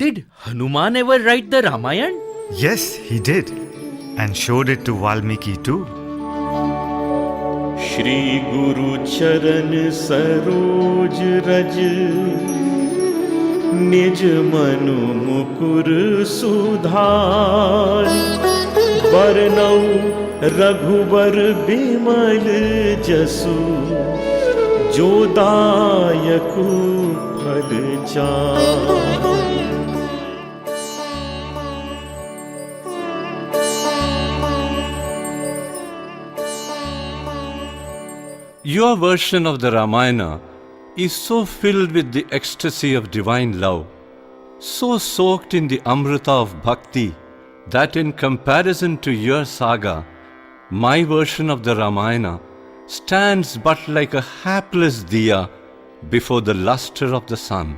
Did Hanuman ever write the Ramayana? Yes, he did, and showed it to Valmiki too. Shri गुरु चरण सरोज रज निज मनु मुकुर सुधार बरनऊ रघुबर बिमल जसु जो दायकु फल चार। Your version of the Ramayana is so filled with the ecstasy of divine love, so soaked in the Amrita of Bhakti, that in comparison to your saga, my version of the Ramayana stands but like a hapless diya before the luster of the sun.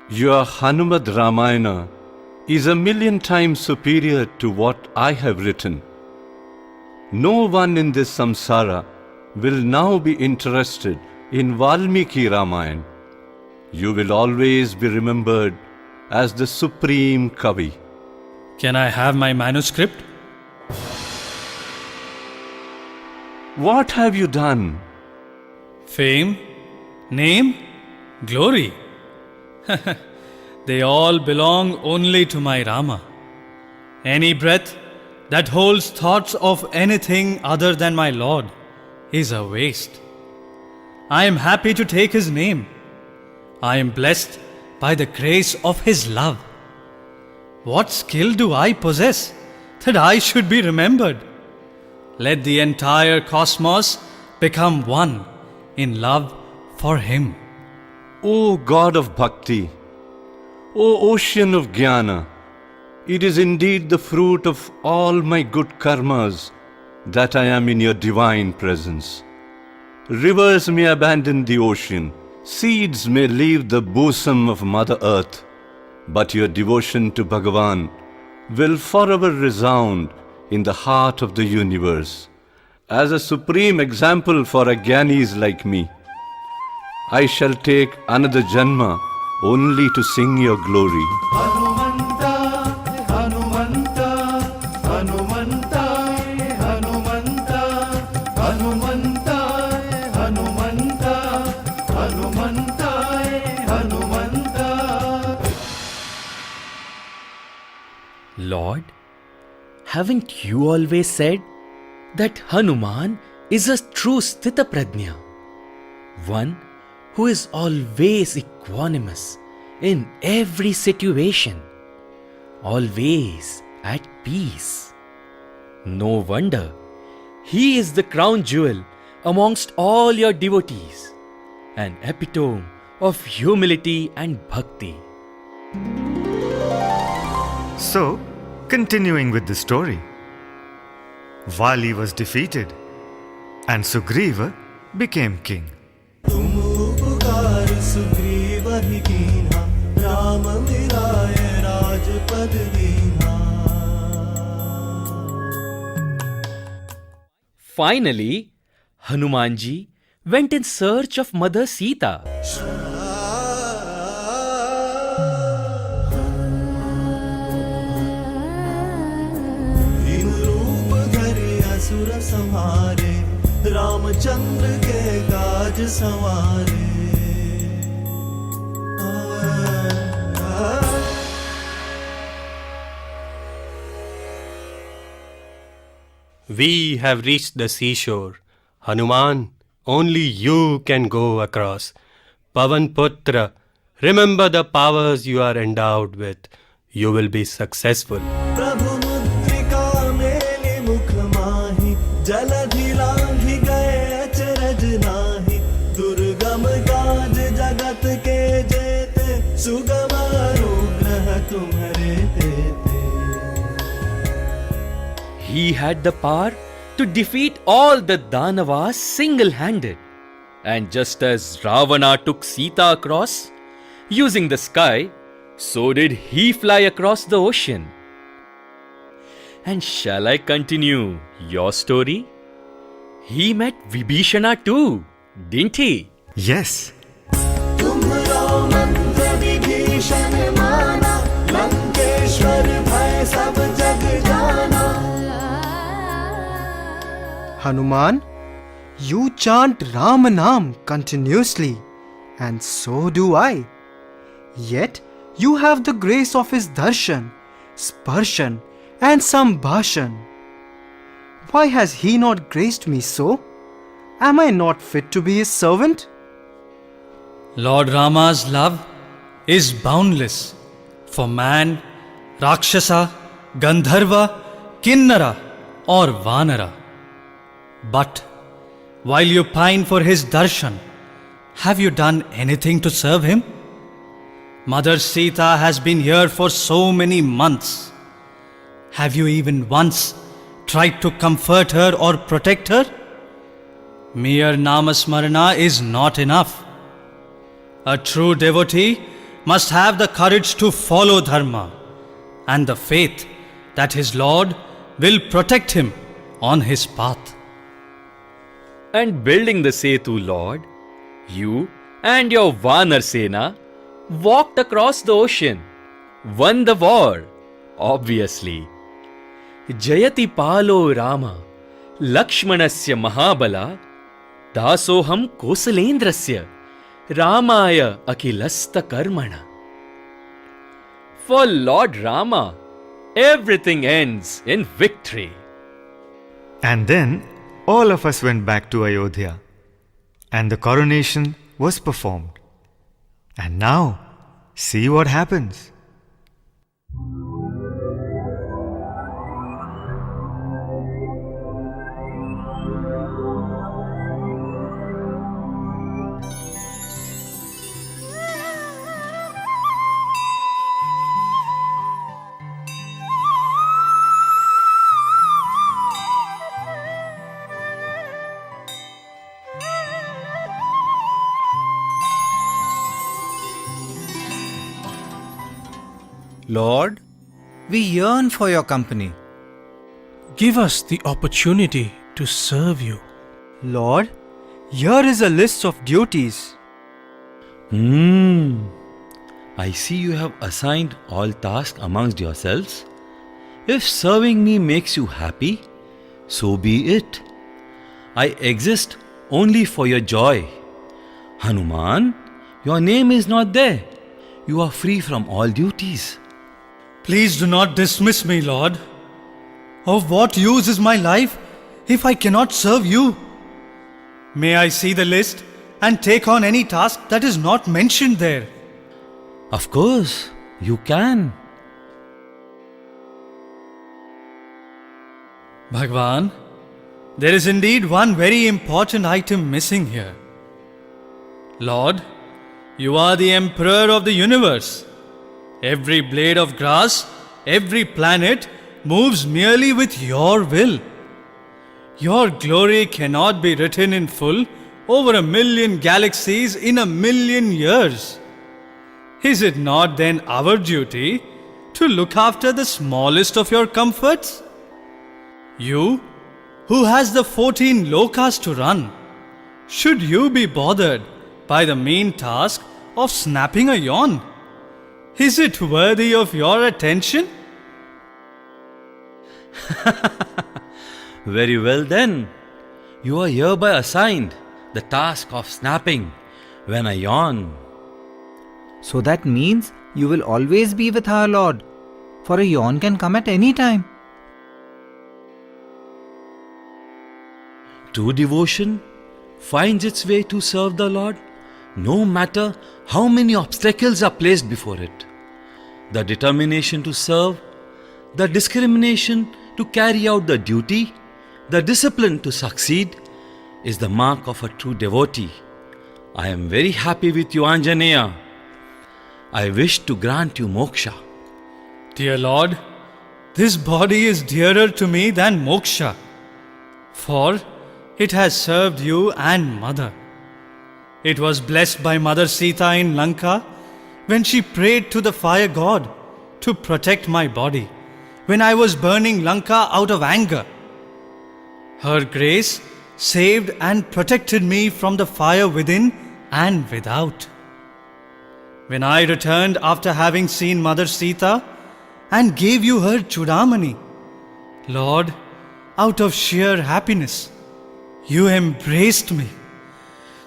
Your Hanumad Ramayana is 1,000,000 times superior to what I have written. No one in this samsara will now be interested in Valmiki Ramayana. You will always be remembered as the supreme Kavi. Can I have my manuscript? What have you done? Fame, name, glory. They all belong only to my Rama. Any breath that holds thoughts of anything other than my Lord is a waste. I am happy to take his name. I am blessed by the grace of his love. What skill do I possess that I should be remembered? Let the entire cosmos become one in love for him. O God of Bhakti, O ocean of Jnana, it is indeed the fruit of all my good karmas that I am in your divine presence. Rivers may abandon the ocean, seeds may leave the bosom of Mother Earth, but your devotion to Bhagavan will forever resound in the heart of the universe. As a supreme example for Agyanis like me, I shall take another Janma only to sing your glory. Lord, haven't you always said that Hanuman is a true Sthita Prajna, one who is always equanimous in every situation, always at peace? No wonder he is the crown jewel amongst all your devotees, an epitome of humility and bhakti. So, continuing with the story, Vali was defeated and Sugriva became king. Finally, Hanumanji went in search of Mother Sita. Ramchandra के काज संवारे। We have reached the seashore. Hanuman, only you can go across. Pavan Putra, remember the powers you are endowed with. You will be successful. प्रभु मुद्रिका मेलि मुख माहि जलधि लांघि गए अचरज नाही। दुर्गम काज जगत के जेते सुगम अनुग्रह तुम्हारे तेते। He had the power to defeat all the Danavas single-handed. And just as Ravana took Sita across, using the sky, so did he fly across the ocean. And shall I continue your story? He met Vibhishana too, didn't he? Yes. तुम्हारा मंत्र विभीषण माना डर भय सब जग जाना। Hanuman, you chant Ram Naam continuously, and so do I. Yet you have the grace of his darshan, sparshan, and sambhashan. Why has he not graced me so? Am I not fit to be his servant? Lord Rama's love is boundless for man, Rakshasa, Gandharva, Kinnara, or Vanara. But while you pine for his darshan, have you done anything to serve him? Mother Sita has been here for so many months. Have you even once tried to comfort her or protect her? Mere Namasmarana is not enough. A true devotee must have the courage to follow Dharma and the faith that his Lord will protect him on his path. And building the Setu, Lord, you and your Vanar Sena walked across the ocean, won the war, obviously. Jayati Palo Rama, Lakshmanasya Mahabala, Dasoham Kosalendrasya, Ramaya Akilasta Karmana. For Lord Rama, everything ends in victory. And then all of us went back to Ayodhya, and the coronation was performed. And now, see what happens. Lord, we yearn for your company. Give us the opportunity to serve you. Lord, here is a list of duties. I see you have assigned all tasks amongst yourselves. If serving me makes you happy, so be it. I exist only for your joy. Hanuman, your name is not there. You are free from all duties. Please do not dismiss me, Lord. Of what use is my life if I cannot serve you? May I see the list and take on any task that is not mentioned there? Of course, you can. Bhagwan, there is indeed one very important item missing here. Lord, you are the emperor of the universe. Every blade of grass, every planet moves merely with your will. Your glory cannot be written in full over 1,000,000 galaxies in 1,000,000 years. Is it not then our duty to look after the smallest of your comforts? You, who has the 14 lokas to run, should you be bothered by the mean task of snapping a yawn? Is it worthy of your attention? Very well then. You are hereby assigned the task of snapping when I yawn. So that means you will always be with our Lord, for a yawn can come at any time. True devotion finds its way to serve the Lord, no matter how many obstacles are placed before it. The determination to serve, the discrimination to carry out the duty, the discipline to succeed is the mark of a true devotee. I am very happy with you, Anjaneya. I wish to grant you moksha. Dear Lord, this body is dearer to me than moksha, for it has served you and Mother. It was blessed by Mother Sita in Lanka when she prayed to the fire god to protect my body when I was burning Lanka out of anger. Her grace saved and protected me from the fire within and without. When I returned after having seen Mother Sita, and gave you her Chudamani. Lord, out of sheer happiness, you embraced me.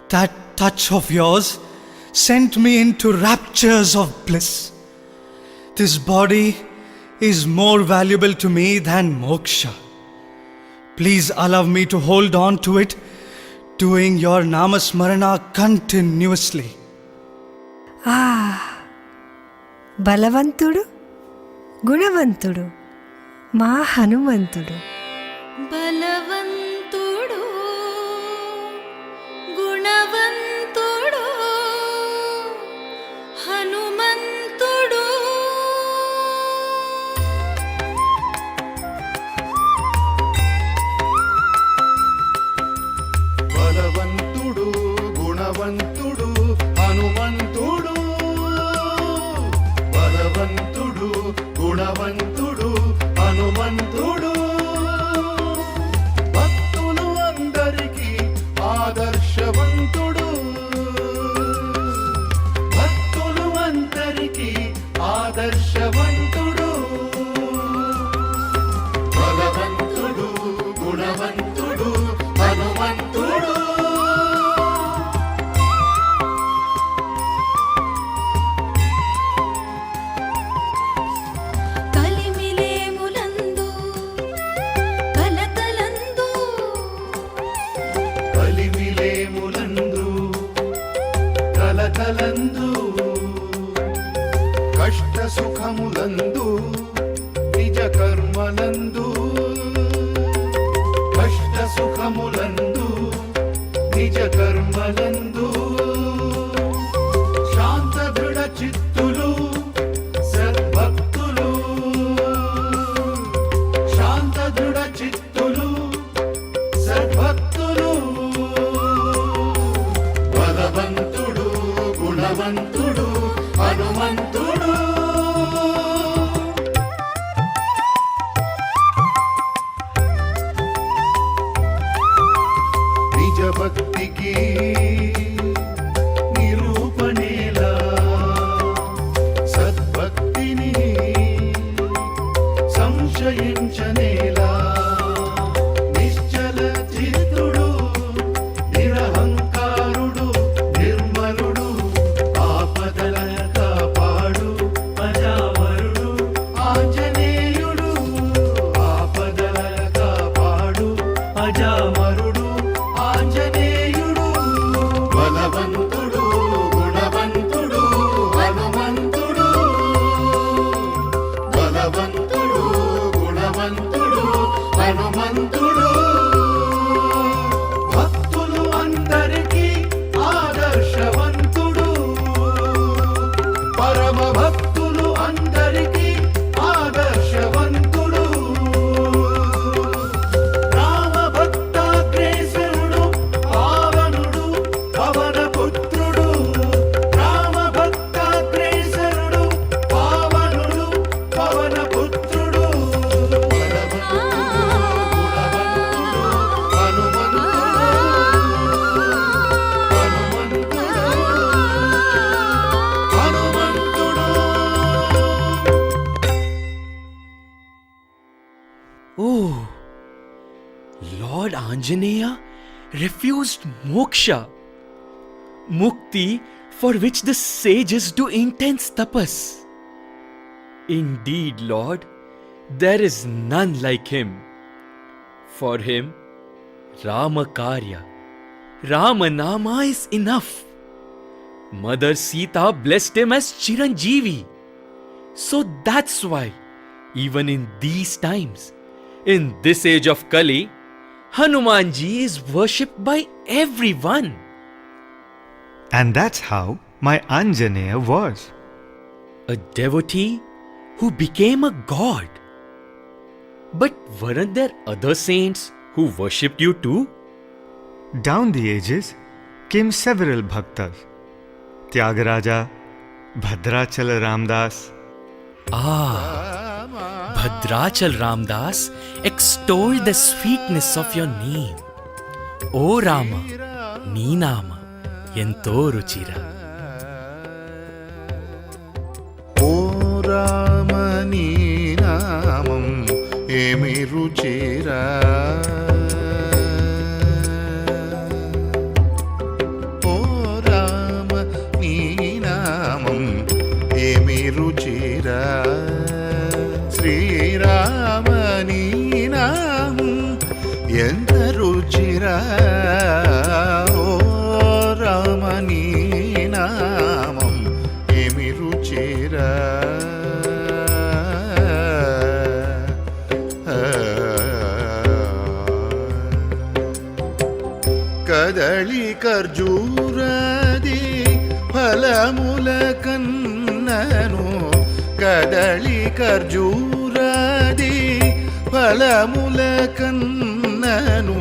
That touch of yours sent me into raptures of bliss. This body is more valuable to me than moksha. Please allow me to hold on to it, doing your namasmarana continuously. బలవంతుడు గుణవంతుడు మా హనుమంతుడు. బలవంతుడు గుణవంతుడు హనుమంతుడు. బలవంతుడు గుణవంతుడు హనుమంతుడు. బలవంతుడు గుణవంతుడు హనుమంతుడు. భక్తులు అందరికీ ఆదర్శవంతుడు. భక్తులు అందరికీ ఆదర్శవంతుడు. బలవంతుడు గుణవంతుడు హనుమంతుడు. కలిమిలేములందు కలతలందు కలిమిలేములందు కలకలందు కష్ట సుఖములందు నిజ కర్మలందు. కష్ట సుఖములందు నిజ కర్మలందు. శాంత దృఢ చిత్తులు సద్భక్తులు. శాంత దృఢ చిత్తులు సద్భక్తులు. బలవంతుడు గుణవంతుడు హనుమంతుడు. నిజ భక్తికి నిరూపణేలా సద్భక్తిని సంశయించనేలా. నిశ్చల చిత్తుడు నిరహంకారుడు నిర్మలుడు ఆపదల కాపాడు అజామరుడు ఆంజనేయుడు. ఆపదల కాపాడు అజామరుడు ఆంజనేయుడు. బలవంతుడు గుణవంతుడు హనుమంతుడు. బలవంతుడు గుణవంతుడు హనుమంతుడు. భక్తులు అందరికీ ఆదర్శవంతుడు. పరమ భక్తులు అందరికీ ఆదర్శవంతుడు. రామ భక్తాగ్రేసరుడు పావనుడు పవన పుత్రుడు. రామ భక్తాగ్రేసరుడు పావనుడు పవన పుత్రుడు. Oh, Lord Anjaneya refused moksha, mukti, for which the sages do intense tapas. Indeed, Lord, there is none like him. For him, Rama Karya, Rama Nama is enough. Mother Sita blessed him as Chiranjeevi. So that's why, even in these times, in this age of Kali, Hanumanji is worshipped by everyone. And that's how my Anjaneya was. A devotee who became a god. But weren't there other saints who worshipped you too? Down the ages came several bhaktas. Tyagaraja, Bhadrachala Ramdas. Bhadrachal Ramdas extolled the sweetness of your name. O Rama, nee nama ento ruchira. ఓ రామనీ ఏమి రుచిరా ఓ రామ నీ నామం ఏమి రుచిరా శ్రీరామ నీ నామం ఎంత రుచిరా ఓ రామ నీ నామం ఏమి రుచిరా కదళి ఖర్జూరది ఫలముల కన్నను కదళి ఖర్జూరది ఫలముల కన్నను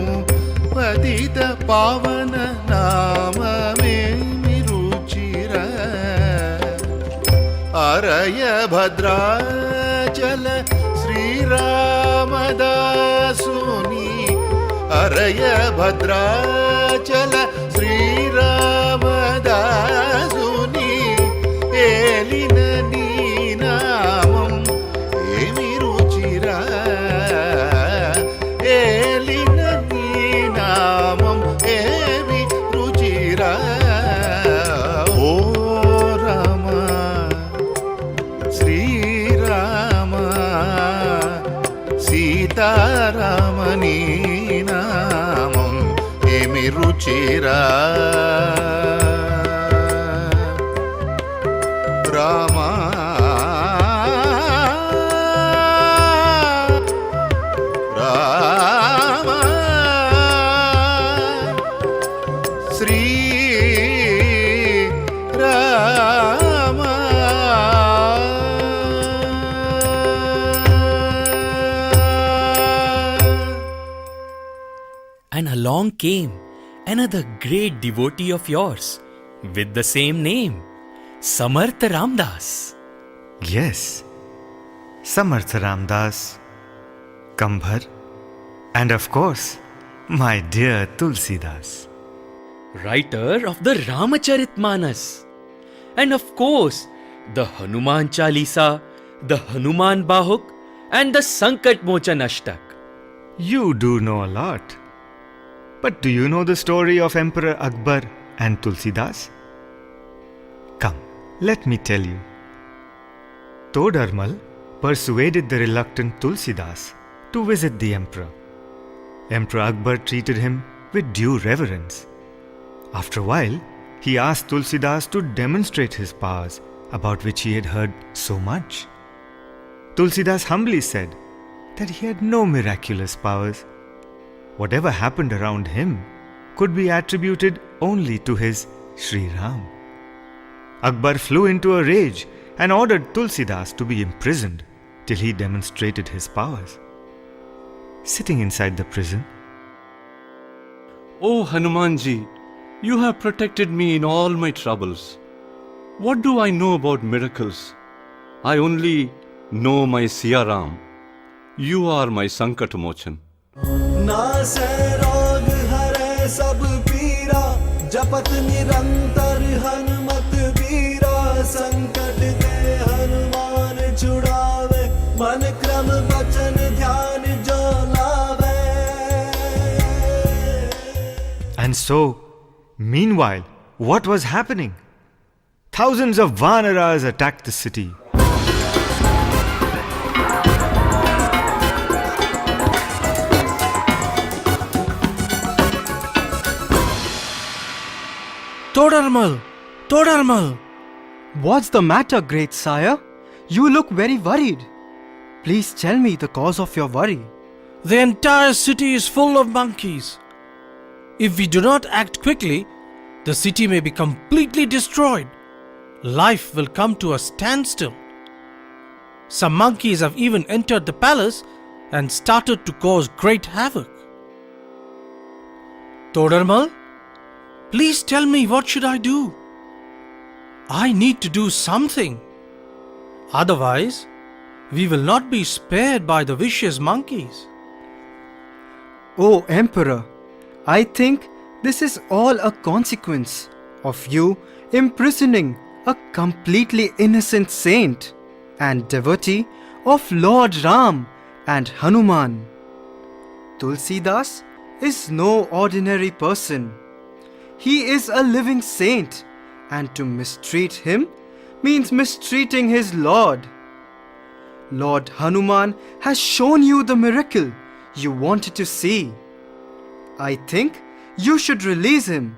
పతిత పావన నామమేమి రుచిర అరయ భద్రాచల శ్రీరామదాసుని అరయ భద్రాచల శ్రీరామదాసుని ఏలిన నీ నామం ఏమి రుచిరా ఏలిన నీ నామం ఏమి రుచిరా ఓ రామ శ్రీరామ సీతారామని నామం ఏమి రుచిరా Rama Rama Shri Rama And along came another great devotee of yours with the same name, Samartha Ramdas. Yes, Samartha Ramdas, Kambhar, and of course, my dear Tulsidas. Writer of the Ramacharitmanas, and of course, the Hanuman Chalisa, the Hanuman Bahuk, and the Sankat Mochan Ashtak. You do know a lot. But do you know the story of Emperor Akbar and Tulsidas? Come, let me tell you. Todarmal persuaded the reluctant Tulsidas to visit the emperor. Emperor Akbar treated him with due reverence. After a while, he asked Tulsidas to demonstrate his powers about which he had heard so much. Tulsidas humbly said that he had no miraculous powers. Whatever happened around him could be attributed only to his Sri Ram. Akbar flew into a rage and ordered Tulsidas to be imprisoned till he demonstrated his powers. Sitting inside the prison, O Hanumanji, you have protected me in all my troubles. What do I know about miracles? I only know my Siya Ram. You are my Sankatamochan. नासै रोग हरै सब पीरा जपत निरंतर हनुमत वीरा संकट ते हनुमान छुड़ावे मन क्रम वचन ध्यान जो लावे. and so, meanwhile, what was happening? Thousands of Vanaras attacked the city. Todarmal! Todarmal! What's the matter, great sire? You look very worried. Please tell me the cause of your worry. The entire city is full of monkeys. If we do not act quickly, the city may be completely destroyed. Life will come to a standstill. Some monkeys have even entered the palace and started to cause great havoc. Todarmal, please tell me, what should I do? I need to do something. Otherwise, we will not be spared by the vicious monkeys. O Emperor, I think this is all a consequence of you imprisoning a completely innocent saint and devotee of Lord Ram and Hanuman. Tulsidas is no ordinary person. He is a living saint, and to mistreat him means mistreating his Lord. Lord Hanuman has shown you the miracle you wanted to see. I think you should release him.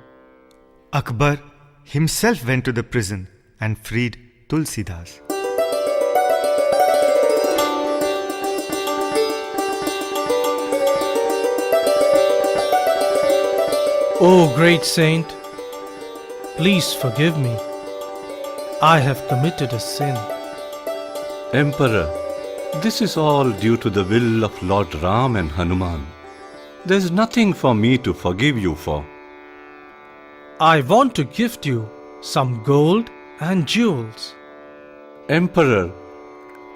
Akbar himself went to the prison and freed Tulsidas. O great saint, please forgive me. I have committed a sin. Emperor, this is all due to the will of Lord Ram and Hanuman. There's nothing for me to forgive you for. I want to gift you some gold and jewels. Emperor,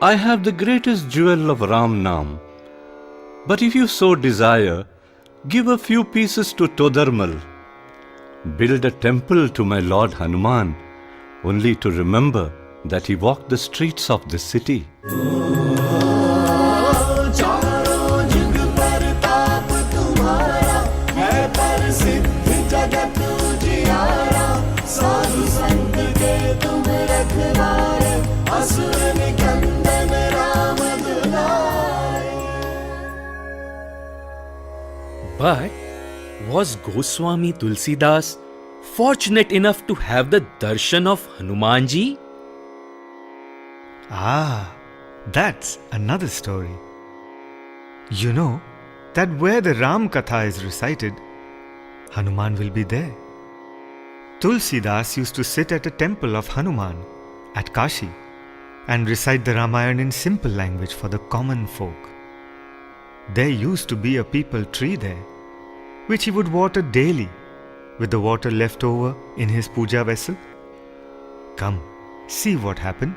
I have the greatest jewel of Ram Nam. But if you so desire, give a few pieces to Todarmal. Build a temple to my Lord Hanuman, only to remember that he walked the streets of this city. But was Goswami Tulsidas fortunate enough to have the darshan of Hanumanji? Ah, that's another story. You know that where the Ram Katha is recited, Hanuman will be there. Tulsidas used to sit at a temple of Hanuman at Kashi and recite the Ramayana in simple language for the common folk. There used to be a peepal tree there, which he would water daily with the water left over in his puja vessel. Come, see what happened.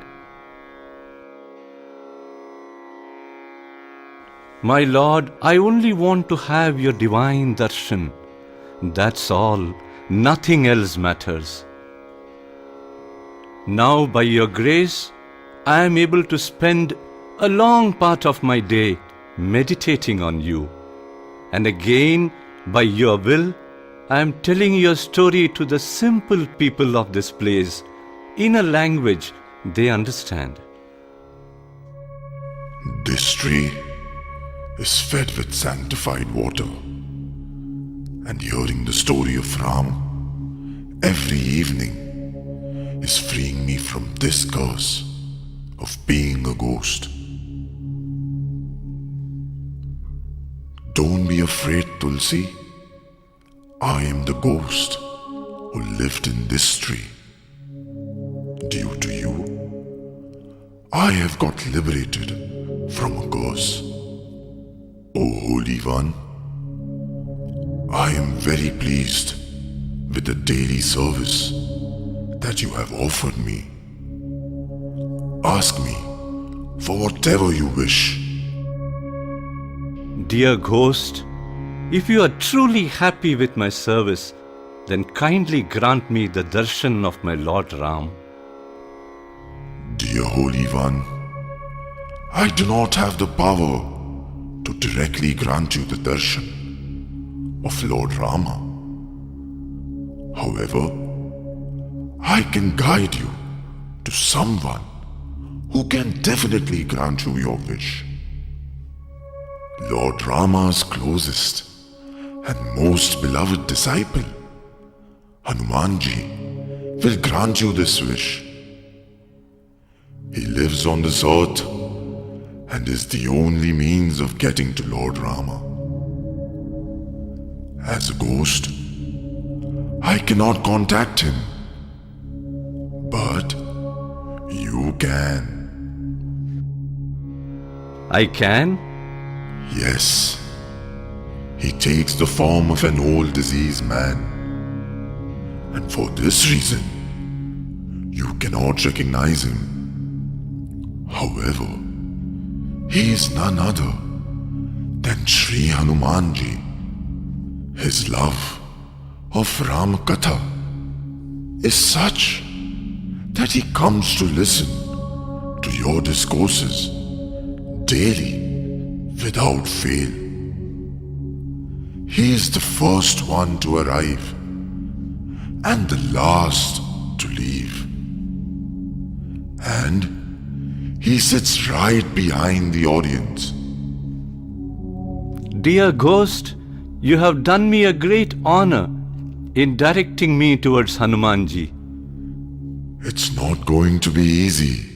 My Lord, I only want to have your divine darshan. That's all. Nothing else matters. Now, by your grace, I am able to spend a long part of my day meditating on you. And again, by your will, I am telling your story to the simple people of this place in a language they understand. This tree is fed with sanctified water, and hearing the story of Ram every evening is freeing me from this curse of being a ghost. Don't be afraid, Tulsi. I am the ghost who lived in this tree. Due to you, I have got liberated from a curse. O Holy One, I am very pleased with the daily service that you have offered me. Ask me for whatever you wish. Dear ghost, if you are truly happy with my service, then kindly grant me the darshan of my Lord Ram. Dear Holy One, I do not have the power to directly grant you the darshan of Lord Rama. However, I can guide you to someone who can definitely grant you your wish. Lord Rama's closest and most beloved disciple, Hanumanji, will grant you this wish. He lives on this earth and is the only means of getting to Lord Rama. As a ghost, I cannot contact him, but you can. I can? Yes. He takes the form of an old diseased man. And for this reason, you cannot recognize him. However, he is none other than Sri Hanumanji. His love of Ram Katha is such that he comes to listen to your discourses daily without fail. He is the first one to arrive and the last to leave. And he sits right behind the audience. Dear ghost, you have done me a great honor in directing me towards Hanumanji. It's not going to be easy.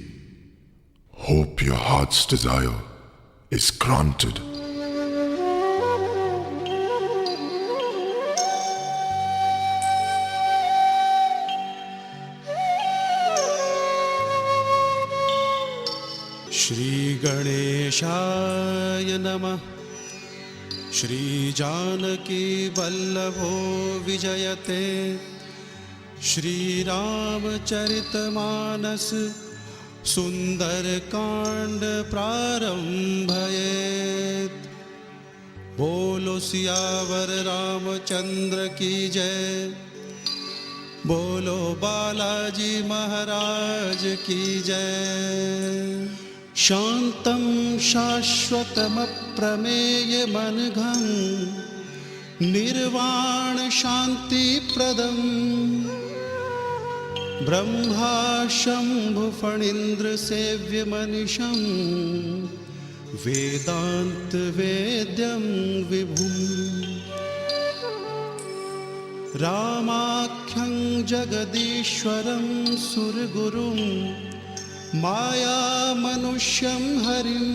Hope your heart's desire is granted. Shri गणेशाय नमः। श्री जानकी वल्लभो विजयते। श्री रामचरितमानस सुंदरकांड प्रारंभयेत्। बोलो सियावर रामचंद्र की जय। बोलो बालाजी महाराज की जय। शांतं शाश्वतमप्रमेयमनघं निर्वाण शान्तिप्रदम् ब्रह्मा शंभु फणीन्द्र सेव्यमनिशं वेदांत वेद्यं विभुम्। रामाख्यं जगदीश्वरं सुरगुरुं माया मनुष्यं हरिं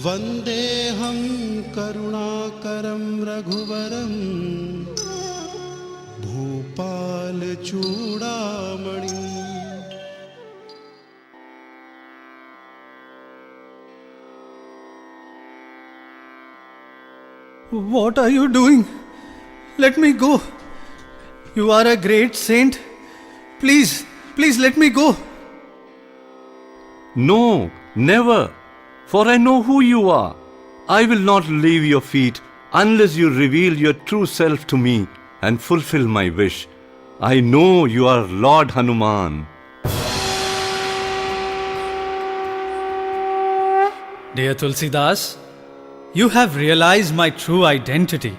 वन्देऽहं करुणाकरं रघुवरं भूपालचूडामणिम्। What are you doing? Let me go. You are a great saint. Please, please let me go. No, never, for I know who you are. I will not leave your feet unless you reveal your true self to me and fulfill my wish. I know you are Lord Hanuman. Dear Tulsidas, you have realized my true identity.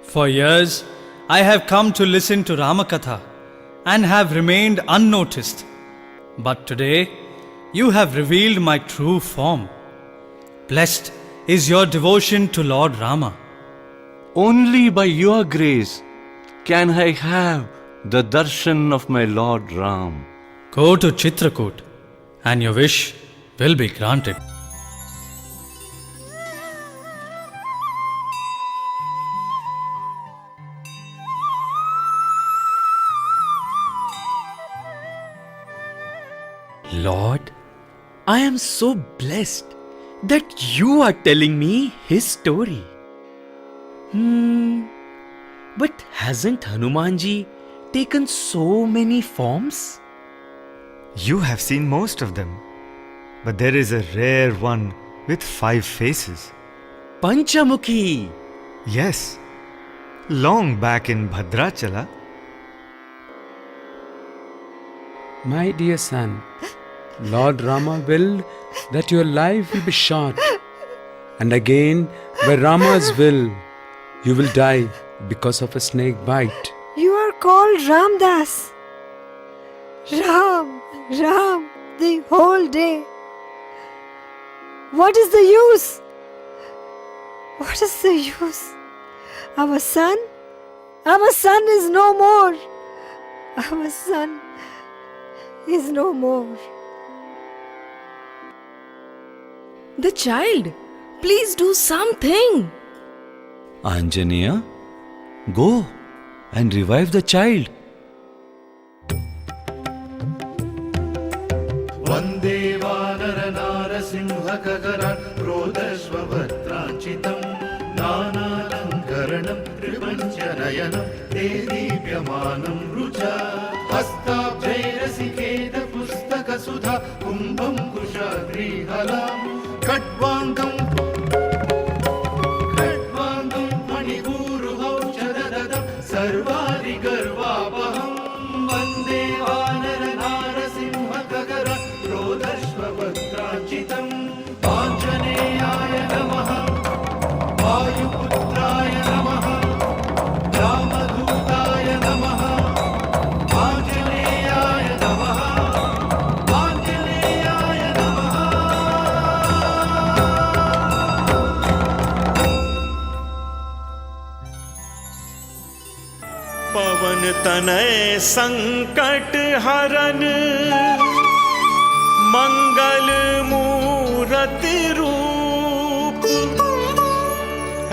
For years, I have come to listen to Ramakatha and have remained unnoticed. But today, you have revealed my true form. Blessed is your devotion to Lord Rama. Only by your grace can I have the darshan of my Lord Ram. Go to Chitrakoot and your wish will be granted. Lord, I am so blessed that you are telling me his story. But hasn't Hanumanji taken so many forms? You have seen most of them, but there is a rare one with 5 faces. Panchamukhi. Yes, long back in Bhadrachala. My dear son, Lord Rama willed that your life will be short, and again, by Rama's will, you will die because of a snake bite. You are called Ramdas. Ram, Ram, the whole day. What is the use? What is the use? Our son is no more. Our son is no more. The child, please do something. Anjaneya, go and revive the child. वन्दे वानरनारसिंहकगरान् क्रोधस्वभद्राञ्चितं नानालङ्करणं त्रिपञ्चनयनं ते दीप्यमानं रुचा हस्ताब्जैरसिकेतपुस्तकसुधा कुम्भं कुशाग्रीहलां खड्वाङ्गं मणिगूरुहौषधदं सर्वादिगर्वापहं वन्दे वानरनारसिंहकगरान् क्रोधस्वभद्राञ्चितं आञ्जनेयाय पवन तनय संकट हरन मंगल मूरति रूप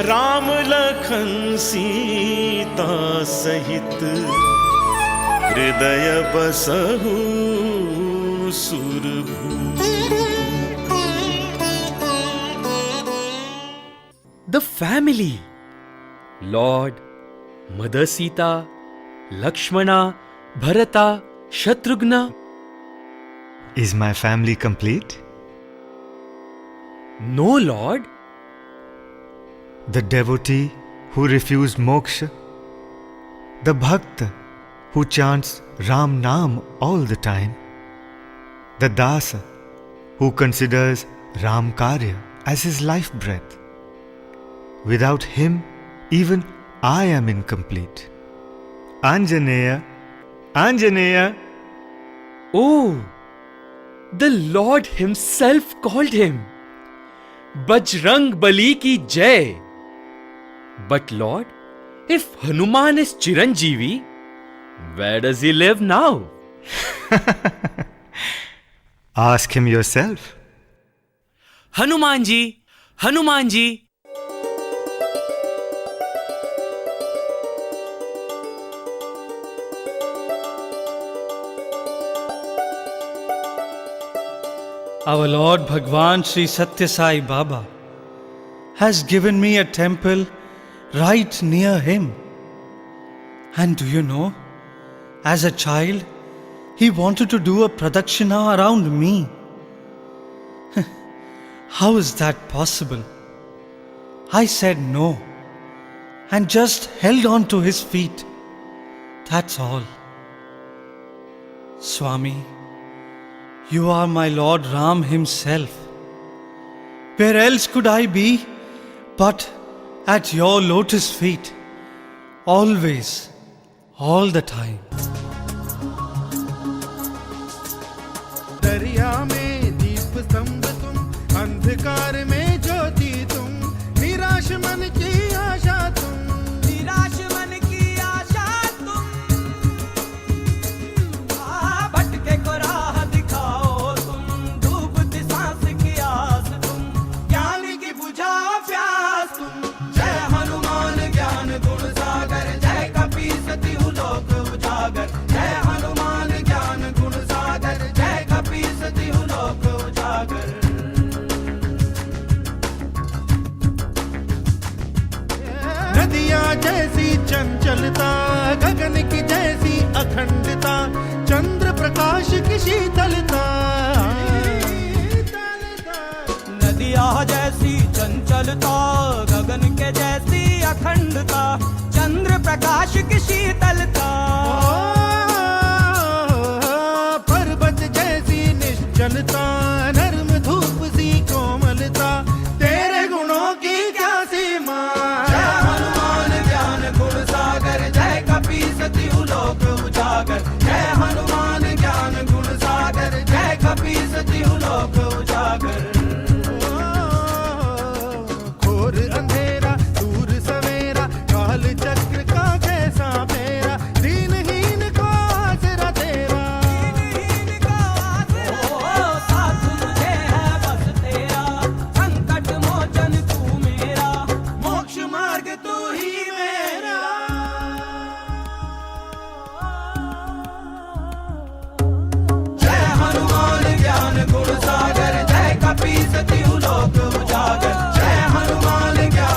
राम लखन सीता सहित हृदय बसहु सुरभूप। The family, Lord, Mother Sita, Lakshmana, Bharata, Shatrughna. Is my family complete? No, Lord. The devotee who refused moksha, the bhakta who chants Ram Naam all the time, the dasa who considers Ram Karya as his life breath. Without him, even I am incomplete. Anjaneya, Anjaneya. Oh, the Lord himself called him. Bajrang Bali ki jai. But Lord, if Hanuman is Chiranjeevi, where does he live now? Ask him yourself. Hanumanji, Hanumanji. Our Lord Bhagwan Sri Satya Sai Baba has given me a temple right near him. And do you know, as a child, he wanted to do a pradakshina around me. How is that possible? I said no and just held on to his feet. That's all. Swami, you are my Lord Ram himself. Where else could I be but at your lotus feet, always, all the time. दरिया में दीप स्तंभ तुम, अंधकार में ज्योति तुम, निराश मन की आशा तुम, निराश मन की आशा तुम, भटके को राह दिखाओ तुम, डूबती सांस की आस तुम, ज्ञान की बुझाओ प्यास तुम। जय हनुमान ज्ञान गुण सागर, जय कपीसति लोक उजागर, जय हनुमान ज्ञान गुण सागर, जय कपीसति लोक उजागर। नदियाँ जैसी चंचलता, गगन की जैसी अखंडता, चंद्र प्रकाश की शीतलता। नदियाँ जैसी चंचलता, गगन के जैसी अखंडता, चंद्र प्रकाश की शीतलता। पर्वत जैसी निश्चलता, नर्म धूप सी कोमलता, तेरे गुणों की क्या सीमा। जय हनुमान ज्ञान गुण सागर, जय कपीसति लोक उजागर, जय हनुमान ज्ञान गुण सागर, जय कपीसति लोक उजागर। घोर अंधेरा दूर सवेरा, काल चक्र का कैसा फेरा, दीनहीन को आसरा तेरा। दीनहीन को आसरा साथ मुझे है बस तेरा, संकट मोचन तू मेरा, मोक्ष मार्ग तू ही मेरा। जय हनुमान ज्ञान गुण सागर, जय कपीसति लोक उजागर, जय हनुमान ज्ञान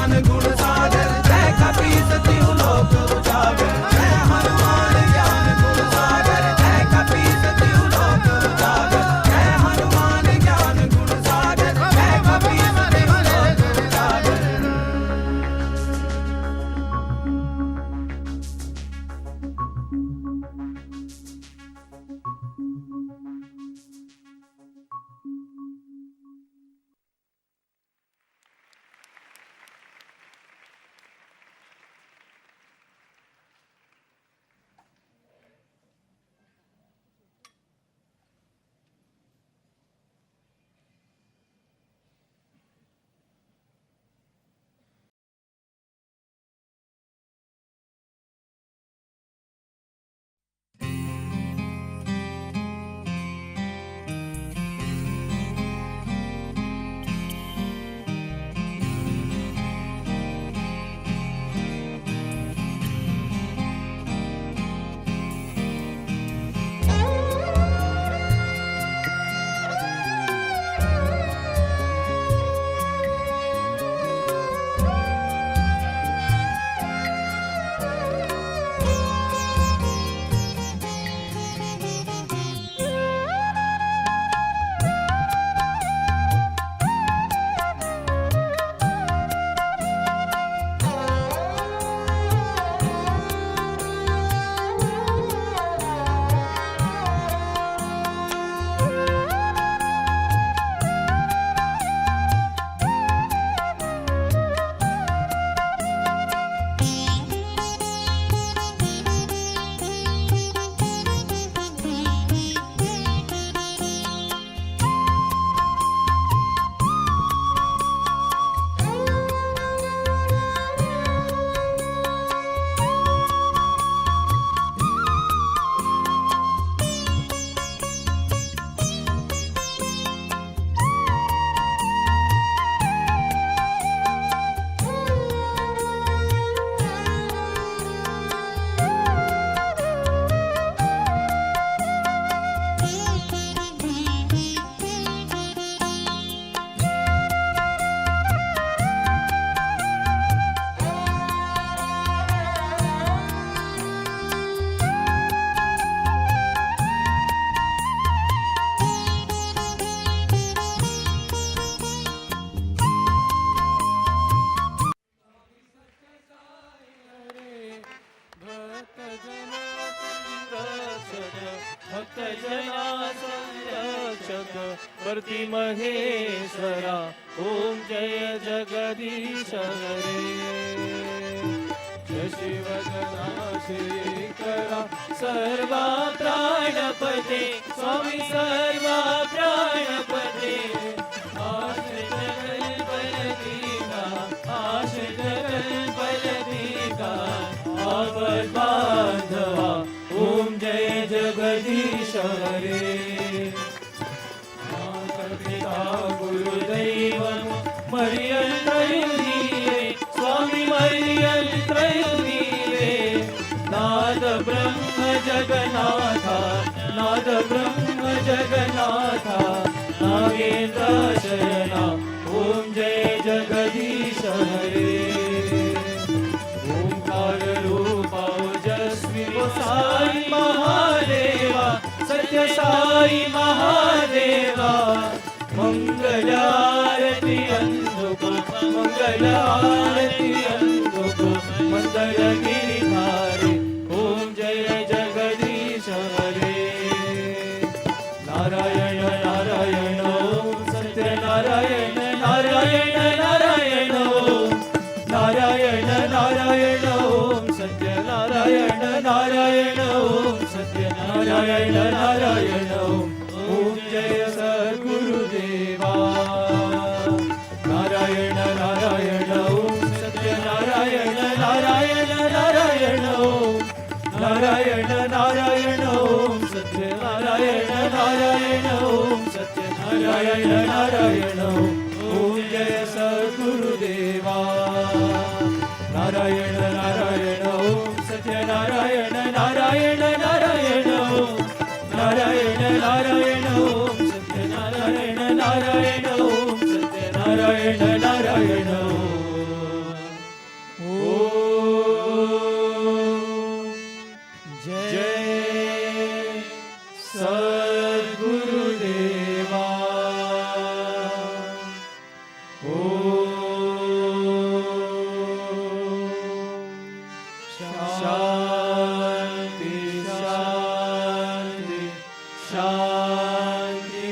पार्वती महेश्वरा ओम जय जगदीश हरे जय शिव गणाशेखरा सर्वा प्राणपते स्वामी सर्वा प्राणपते आश्रित कल्पलतिका आश्रित कल्पलतिका आपद बांधवा ओम जय जगदीश हरे पिता गुरुदैवं मरियं त्रयुनीरे स्वामी मरियं त्रयुनीरे नाद ब्रह्म जगन्नाथा नाद ब्रह्म जगन्नाथा नागेन्द्र शयना ओम जय जगदीश हरे ओंकार रूपा ओजस्वी साई महादेवा सत्य साई महादेवा मंगलारती अंधुको मंगलारती अंधुको मंगल गिरिधारी ओम जय जगदीश हरे नारायण नारायण ओम सत्य नारायण नारायण नारायण ओम नारायण नारायण ओम सत्य नारायण नारायण ओम सत्य नारायण नारायण ओम जय सद्गुरुदेवा नारायण नारायण ओम सत्य नारायण नारायण नारायण ओम नारायण नारायण ओम सत्य नारायण नारायण ओम सत्य नारायण नारायण ओम जय सद्गुरुदेवा नारायण नारायण ओम सत्य नारायण नारायण नारायण ओम नारायण नारायण ओम सत्य नारायण नारायण ओम सत्य नारायण नारायण ओम जय सद्गुरुदेवा शांति शांति शांति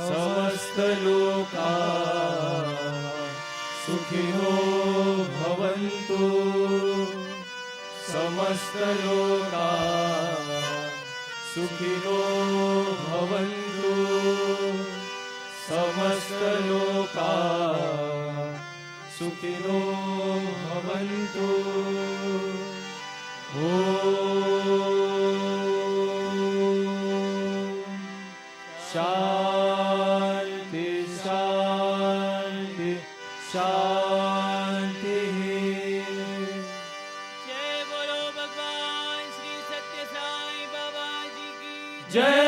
समस्त लोका सुखिनो भवन्तु समस्त लोका सुखिनो भवन्तु समस्त लोका सुखिनो भवन्तु शांति शांति शांति जय बोलो भगवान श्री सत्य साई बाबा जी की जय।